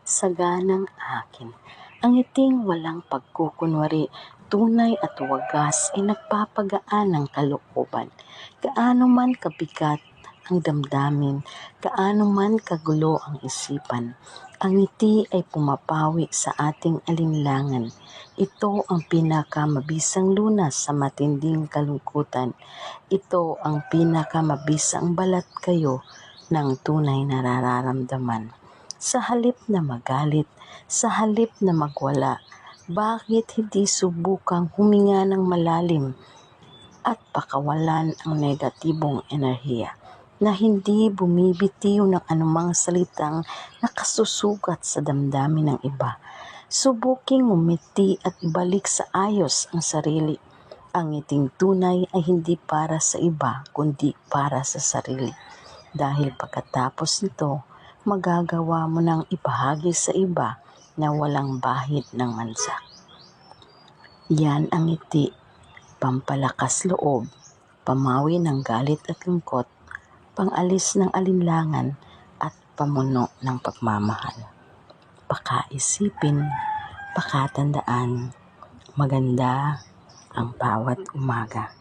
saganang akin. Ang ngiting walang pagkukunwari, tunay at wagas ay nagpapagaan ng kalooban. Gaano man kabigat ang damdamin, gaano man kagulo ang isipan, ang ngiti ay pumapawi sa ating alinlangan. Ito ang pinakamabisang lunas sa matinding kalungkutan. Ito ang pinakamabisang balat kayo ng tunay na nararamdaman. Sa halip na magalit, sa halip na magwala, bakit hindi subukang huminga ng malalim at pakawalan ang negatibong enerhiya na hindi bumibitiw ng anumang salitang nakasusugat sa damdamin ng iba. Subuking umiti at ibalik sa ayos ang sarili. Ang ngiting tunay ay hindi para sa iba kundi para sa sarili. Dahil pagkatapos nito, magagawa mo nang ibahagi sa iba na walang bahid ng mansa. Yan ang ngiti, pampalakas loob, pamawi ng galit at lungkot, pangalis ng alinlangan at pamuno ng pagmamahal. Pakaisipin, pakatandaan, maganda ang bawat umaga.